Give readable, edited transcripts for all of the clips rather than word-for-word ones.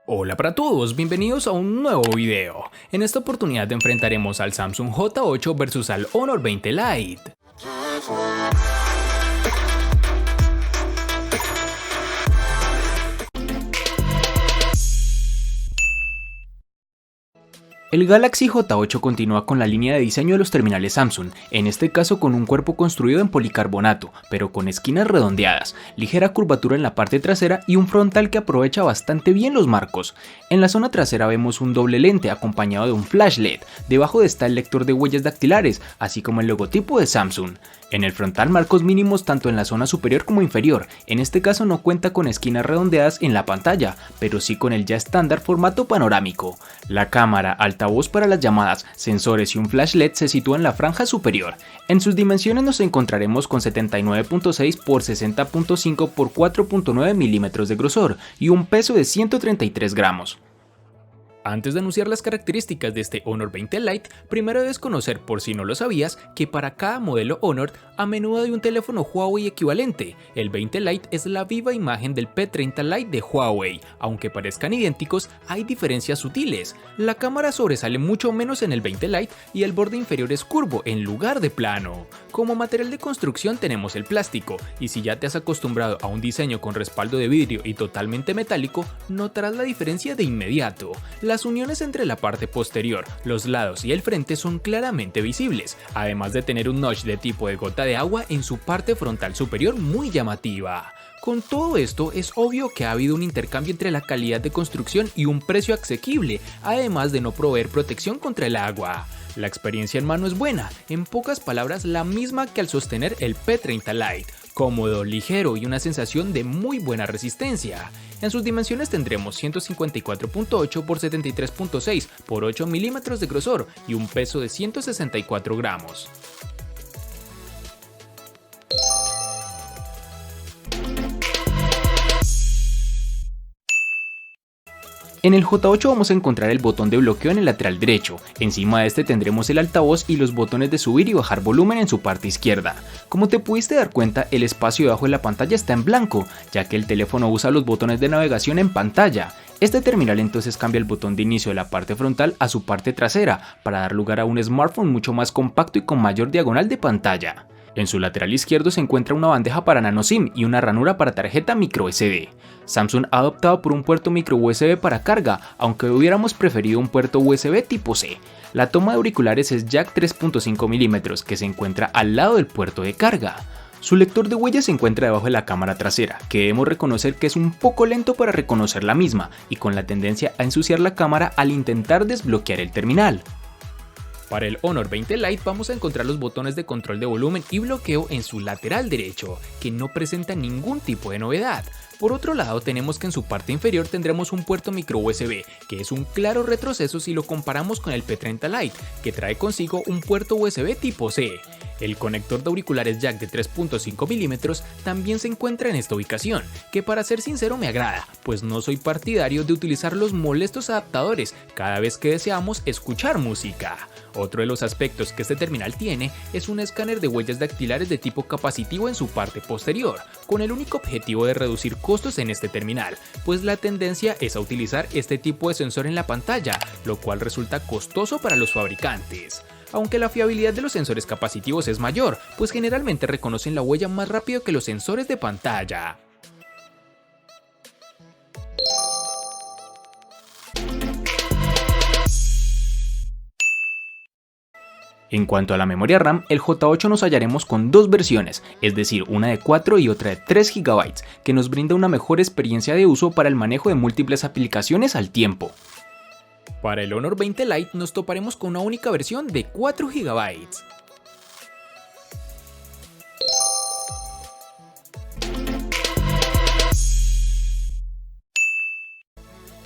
Hola para todos, bienvenidos a un nuevo video. En esta oportunidad enfrentaremos al Samsung J8 versus al Honor 20 Lite. El Galaxy J8 continúa con la línea de diseño de los terminales Samsung, en este caso con un cuerpo construido en policarbonato, pero con esquinas redondeadas, ligera curvatura en la parte trasera y un frontal que aprovecha bastante bien los marcos. En la zona trasera vemos un doble lente acompañado de un flash LED, debajo está el lector de huellas dactilares, así como el logotipo de Samsung. En el frontal marcos mínimos tanto en la zona superior como inferior, en este caso no cuenta con esquinas redondeadas en la pantalla, pero sí con el ya estándar formato panorámico. La cámara, altavoz para las llamadas, sensores y un flash LED se sitúa en la franja superior. En sus dimensiones nos encontraremos con 79.6 x 60.5 x 4.9 milímetros de grosor y un peso de 133 gramos. Antes de anunciar las características de este Honor 20 Lite, primero debes conocer, por si no lo sabías, que para cada modelo Honor a menudo hay un teléfono Huawei equivalente. El 20 Lite es la viva imagen del P30 Lite de Huawei. Aunque parezcan idénticos, hay diferencias sutiles. La cámara sobresale mucho menos en el 20 Lite y el borde inferior es curvo en lugar de plano. Como material de construcción tenemos el plástico, y si ya te has acostumbrado a un diseño con respaldo de vidrio y totalmente metálico, notarás la diferencia de inmediato. Las uniones entre la parte posterior, los lados y el frente son claramente visibles, además de tener un notch de tipo de gota de agua en su parte frontal superior muy llamativa. Con todo esto es obvio que ha habido un intercambio entre la calidad de construcción y un precio asequible, además de no proveer protección contra el agua. La experiencia en mano es buena, en pocas palabras la misma que al sostener el P30 Lite, cómodo, ligero y una sensación de muy buena resistencia. En sus dimensiones tendremos 154.8 x 73.6 x 8 milímetros de grosor y un peso de 164 gramos. En el J8 vamos a encontrar el botón de bloqueo en el lateral derecho, encima de este tendremos el altavoz y los botones de subir y bajar volumen en su parte izquierda. Como te pudiste dar cuenta, el espacio debajo de la pantalla está en blanco, ya que el teléfono usa los botones de navegación en pantalla. Este terminal entonces cambia el botón de inicio de la parte frontal a su parte trasera, para dar lugar a un smartphone mucho más compacto y con mayor diagonal de pantalla. En su lateral izquierdo se encuentra una bandeja para nano SIM y una ranura para tarjeta micro SD. Samsung ha optado por un puerto micro USB para carga, aunque hubiéramos preferido un puerto USB tipo C. La toma de auriculares es jack 3.5 mm que se encuentra al lado del puerto de carga. Su lector de huellas se encuentra debajo de la cámara trasera, que debemos reconocer que es un poco lento para reconocer la misma y con la tendencia a ensuciar la cámara al intentar desbloquear el terminal. Para el Honor 20 Lite vamos a encontrar los botones de control de volumen y bloqueo en su lateral derecho, que no presenta ningún tipo de novedad. Por otro lado, tenemos que en su parte inferior tendremos un puerto micro USB, que es un claro retroceso si lo comparamos con el P30 Lite, que trae consigo un puerto USB tipo C. El conector de auriculares jack de 3.5 milímetros también se encuentra en esta ubicación, que para ser sincero me agrada, pues no soy partidario de utilizar los molestos adaptadores cada vez que deseamos escuchar música. Otro de los aspectos que este terminal tiene es un escáner de huellas dactilares de tipo capacitivo en su parte posterior, con el único objetivo de reducir costos en este terminal, pues la tendencia es a utilizar este tipo de sensor en la pantalla, lo cual resulta costoso para los fabricantes. Aunque la fiabilidad de los sensores capacitivos es mayor, pues generalmente reconocen la huella más rápido que los sensores de pantalla. En cuanto a la memoria RAM, el J8 nos hallaremos con dos versiones, es decir, una de 4 y otra de 3 GB, que nos brinda una mejor experiencia de uso para el manejo de múltiples aplicaciones al tiempo. Para el Honor 20 Lite nos toparemos con una única versión de 4 GB.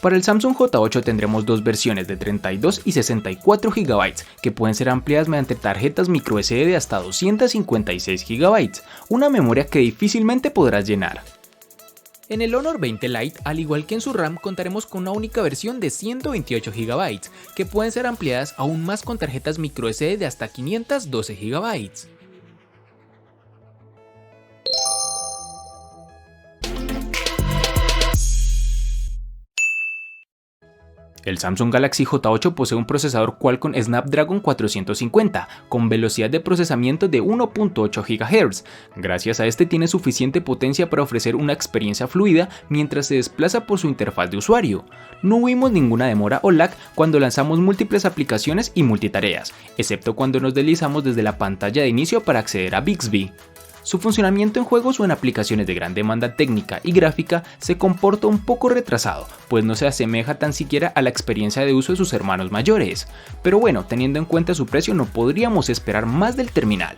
Para el Samsung J8 tendremos dos versiones de 32 y 64 GB, que pueden ser ampliadas mediante tarjetas microSD de hasta 256 GB, una memoria que difícilmente podrás llenar. En el Honor 20 Lite, al igual que en su RAM, contaremos con una única versión de 128 GB, que pueden ser ampliadas aún más con tarjetas microSD de hasta 512 GB. El Samsung Galaxy J8 posee un procesador Qualcomm Snapdragon 450 con velocidad de procesamiento de 1.8 GHz. Gracias a este tiene suficiente potencia para ofrecer una experiencia fluida mientras se desplaza por su interfaz de usuario. No vimos ninguna demora o lag cuando lanzamos múltiples aplicaciones y multitareas, excepto cuando nos deslizamos desde la pantalla de inicio para acceder a Bixby. Su funcionamiento en juegos o en aplicaciones de gran demanda técnica y gráfica se comporta un poco retrasado, pues no se asemeja tan siquiera a la experiencia de uso de sus hermanos mayores. Pero bueno, teniendo en cuenta su precio no podríamos esperar más del terminal.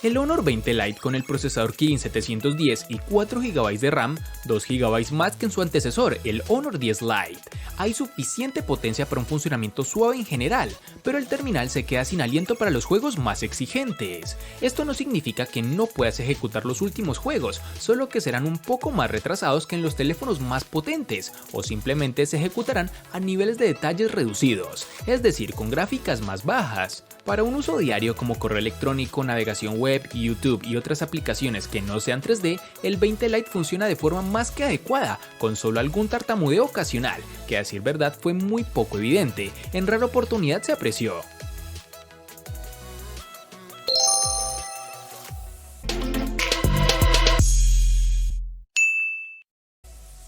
El Honor 20 Lite con el procesador Kirin 710 y 4 GB de RAM, 2 GB más que en su antecesor, el Honor 10 Lite. Hay suficiente potencia para un funcionamiento suave en general, pero el terminal se queda sin aliento para los juegos más exigentes. Esto no significa que no puedas ejecutar los últimos juegos, solo que serán un poco más retrasados que en los teléfonos más potentes, o simplemente se ejecutarán a niveles de detalles reducidos, es decir, con gráficas más bajas. Para un uso diario como correo electrónico, navegación web, YouTube y otras aplicaciones que no sean 3D, el 20 Lite funciona de forma más que adecuada, con solo algún tartamudeo ocasional, que a decir verdad fue muy poco evidente, en rara oportunidad se apreció.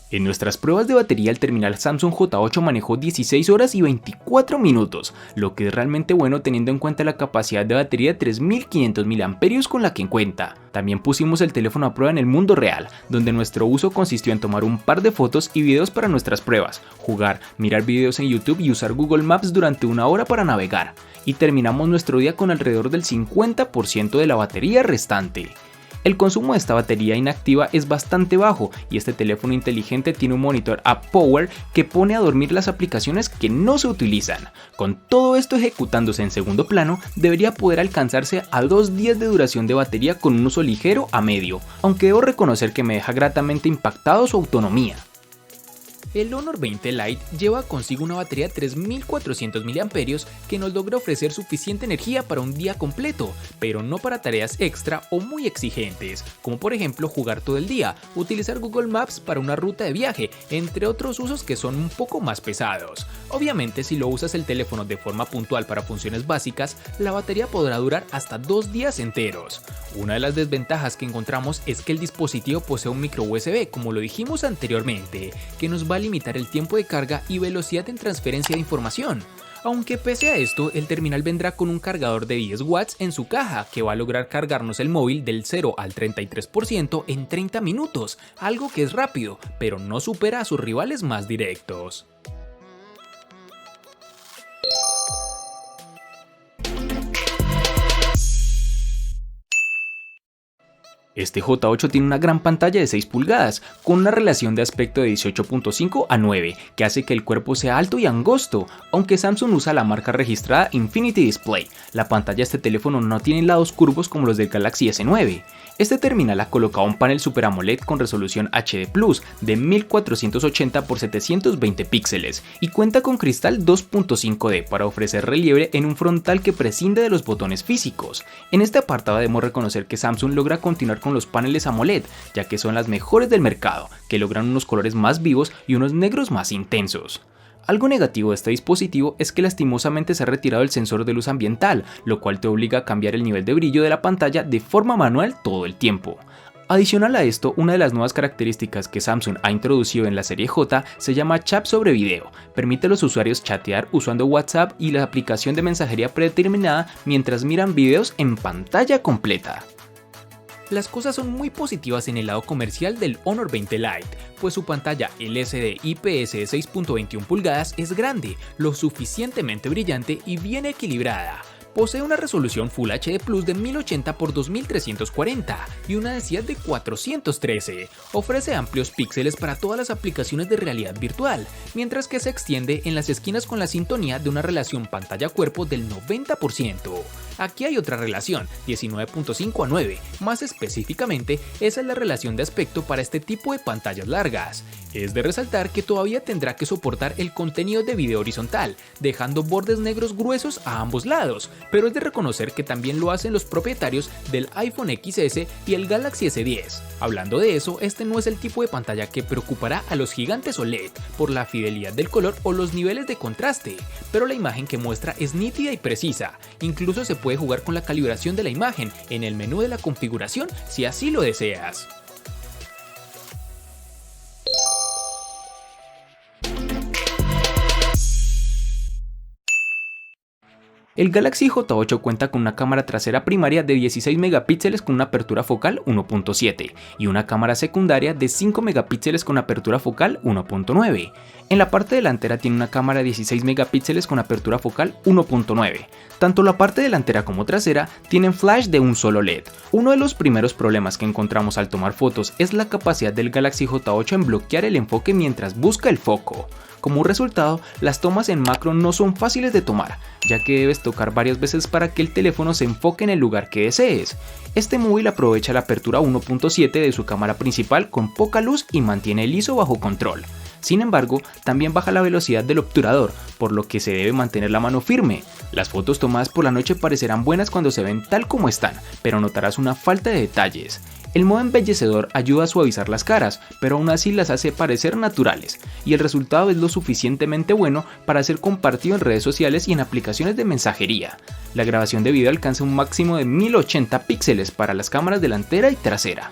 En nuestras pruebas de batería el terminal Samsung J8 manejó 16 horas y 24 minutos, lo que es realmente bueno teniendo en cuenta la capacidad de batería de 3500 mAh con la que cuenta. También pusimos el teléfono a prueba en el mundo real, donde nuestro uso consistió en tomar un par de fotos y videos para nuestras pruebas, jugar, mirar videos en YouTube y usar Google Maps durante una hora para navegar. Y terminamos nuestro día con alrededor del 50% de la batería restante. El consumo de esta batería inactiva es bastante bajo y este teléfono inteligente tiene un monitor App Power que pone a dormir las aplicaciones que no se utilizan. Con todo esto ejecutándose en segundo plano, debería poder alcanzarse a 2 días de duración de batería con un uso ligero a medio, aunque debo reconocer que me deja gratamente impactado su autonomía. El Honor 20 Lite lleva consigo una batería de 3400 mAh que nos logra ofrecer suficiente energía para un día completo, pero no para tareas extra o muy exigentes, como por ejemplo jugar todo el día, utilizar Google Maps para una ruta de viaje, entre otros usos que son un poco más pesados. Obviamente, si lo usas el teléfono de forma puntual para funciones básicas, la batería podrá durar hasta 2 días enteros. Una de las desventajas que encontramos es que el dispositivo posee un micro USB, como lo dijimos anteriormente, que nos va a limitar el tiempo de carga y velocidad en transferencia de información. Aunque pese a esto, el terminal vendrá con un cargador de 10 watts en su caja que va a lograr cargarnos el móvil del 0 al 33% en 30 minutos, algo que es rápido, pero no supera a sus rivales más directos. Este J8 tiene una gran pantalla de 6 pulgadas, con una relación de aspecto de 18.5 a 9, que hace que el cuerpo sea alto y angosto, aunque Samsung usa la marca registrada Infinity Display. La pantalla de este teléfono no tiene lados curvos como los del Galaxy S9. Este terminal ha colocado un panel Super AMOLED con resolución HD Plus de 1480 x 720 píxeles y cuenta con cristal 2.5D para ofrecer relieve en un frontal que prescinde de los botones físicos. En este apartado debemos reconocer que Samsung logra continuar con los paneles AMOLED, ya que son las mejores del mercado, que logran unos colores más vivos y unos negros más intensos. Algo negativo de este dispositivo es que lastimosamente se ha retirado el sensor de luz ambiental, lo cual te obliga a cambiar el nivel de brillo de la pantalla de forma manual todo el tiempo. Adicional a esto, una de las nuevas características que Samsung ha introducido en la serie J se llama Chat sobre video. Permite a los usuarios chatear usando WhatsApp y la aplicación de mensajería predeterminada mientras miran videos en pantalla completa. Las cosas son muy positivas en el lado comercial del Honor 20 Lite, pues su pantalla LCD IPS de 6.21 pulgadas es grande, lo suficientemente brillante y bien equilibrada. Posee una resolución Full HD Plus de 1080 x 2340 y una densidad de 413. Ofrece amplios píxeles para todas las aplicaciones de realidad virtual, mientras que se extiende en las esquinas con la sintonía de una relación pantalla-cuerpo del 90%. Aquí hay otra relación, 19.5 a 9, más específicamente esa es la relación de aspecto para este tipo de pantallas largas. Es de resaltar que todavía tendrá que soportar el contenido de video horizontal, dejando bordes negros gruesos a ambos lados, pero es de reconocer que también lo hacen los propietarios del iPhone XS y el Galaxy S10. Hablando de eso, este no es el tipo de pantalla que preocupará a los gigantes OLED por la fidelidad del color o los niveles de contraste, pero la imagen que muestra es nítida y precisa. Incluso se puede jugar con la calibración de la imagen en el menú de la configuración si así lo deseas. El Galaxy J8 cuenta con una cámara trasera primaria de 16 megapíxeles con una apertura focal 1.7 y una cámara secundaria de 5 megapíxeles con apertura focal 1.9. En la parte delantera tiene una cámara de 16 megapíxeles con apertura focal 1.9. Tanto la parte delantera como trasera tienen flash de un solo LED. Uno de los primeros problemas que encontramos al tomar fotos es la capacidad del Galaxy J8 en bloquear el enfoque mientras busca el foco. Como resultado, las tomas en macro no son fáciles de tomar, ya que debes tocar varias veces para que el teléfono se enfoque en el lugar que desees. Este móvil aprovecha la apertura 1.7 de su cámara principal con poca luz y mantiene el ISO bajo control. Sin embargo, también baja la velocidad del obturador, por lo que se debe mantener la mano firme. Las fotos tomadas por la noche parecerán buenas cuando se ven tal como están, pero notarás una falta de detalles. El modo embellecedor ayuda a suavizar las caras, pero aún así las hace parecer naturales, y el resultado es lo suficientemente bueno para ser compartido en redes sociales y en aplicaciones de mensajería. La grabación de video alcanza un máximo de 1080 píxeles para las cámaras delantera y trasera.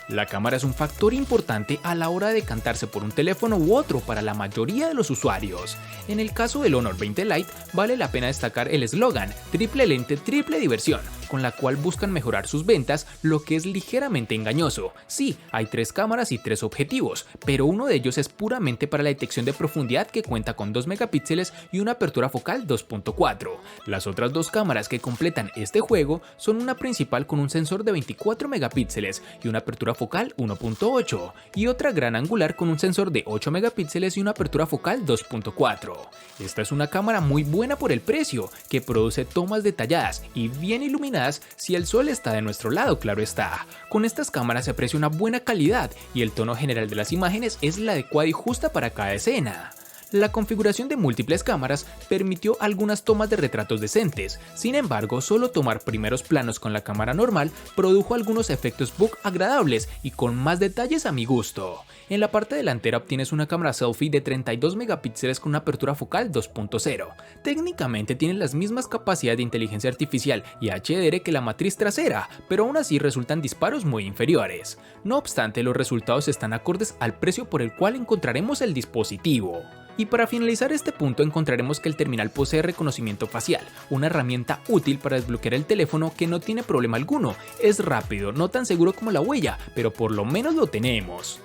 La cámara es un factor importante a la hora de decantarse por un teléfono u otro para la mayoría de los usuarios. En el caso del Honor 20 Lite vale la pena destacar el eslogan "triple lente, triple diversión", con la cual buscan mejorar sus ventas, lo que es ligeramente engañoso. Sí, hay 3 cámaras y 3 objetivos, pero uno de ellos es puramente para la detección de profundidad que cuenta con 2 megapíxeles y una apertura focal 2.4. Las otras 2 cámaras que completan este juego son una principal con un sensor de 24 megapíxeles y una apertura focal 1.8 y otra gran angular con un sensor de 8 megapíxeles y una apertura focal 2.4. Esta es una cámara muy buena por el precio, que produce tomas detalladas y bien iluminadas si el sol está de nuestro lado, claro está. Con estas cámaras se aprecia una buena calidad y el tono general de las imágenes es la adecuada y justa para cada escena. La configuración de múltiples cámaras permitió algunas tomas de retratos decentes, sin embargo, solo tomar primeros planos con la cámara normal produjo algunos efectos bokeh agradables y con más detalles a mi gusto. En la parte delantera obtienes una cámara selfie de 32 megapíxeles con una apertura focal 2.0. Técnicamente tiene las mismas capacidades de inteligencia artificial y HDR que la matriz trasera, pero aún así resultan disparos muy inferiores. No obstante, los resultados están acordes al precio por el cual encontraremos el dispositivo. Y para finalizar este punto encontraremos que el terminal posee reconocimiento facial, una herramienta útil para desbloquear el teléfono que no tiene problema alguno. Es rápido, no tan seguro como la huella, pero por lo menos lo tenemos.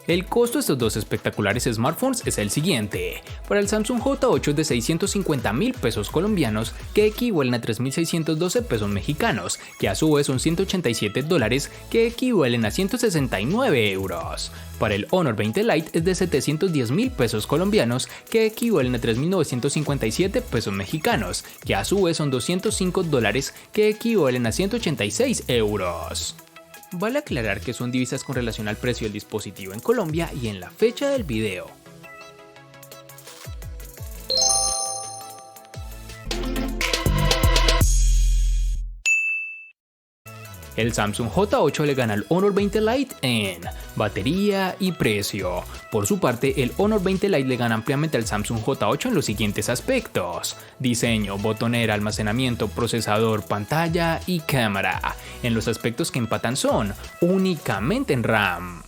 El costo de estos dos espectaculares smartphones es el siguiente. Para el Samsung J8 es de 650.000 pesos colombianos, que equivalen a 3.612 pesos mexicanos, que a su vez son $187, que equivalen a 169 euros. Para el Honor 20 Lite es de 710.000 pesos colombianos, que equivalen a 3.957 pesos mexicanos, que a su vez son $205, que equivalen a 186 euros. Vale aclarar que son divisas con relación al precio del dispositivo en Colombia y en la fecha del video. El Samsung J8 le gana al Honor 20 Lite en batería y precio. Por su parte, el Honor 20 Lite le gana ampliamente al Samsung J8 en los siguientes aspectos: diseño, botonera, almacenamiento, procesador, pantalla y cámara. En los aspectos que empatan son únicamente en RAM.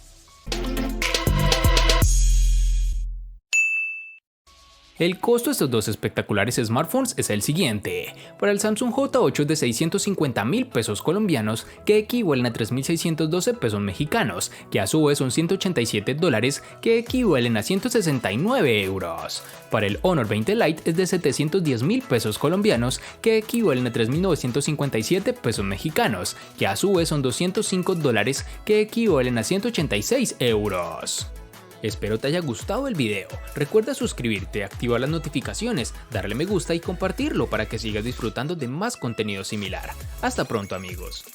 El costo de estos dos espectaculares smartphones es el siguiente. Para el Samsung J8 es de 650.000 pesos colombianos, que equivalen a 3.612 pesos mexicanos, que a su vez son $187, que equivalen a 169 euros. Para el Honor 20 Lite es de 710.000 pesos colombianos, que equivalen a 3.957 pesos mexicanos, que a su vez son $205, que equivalen a 186 euros. Espero te haya gustado el video. Recuerda suscribirte, activar las notificaciones, darle me gusta y compartirlo para que sigas disfrutando de más contenido similar. Hasta pronto, amigos.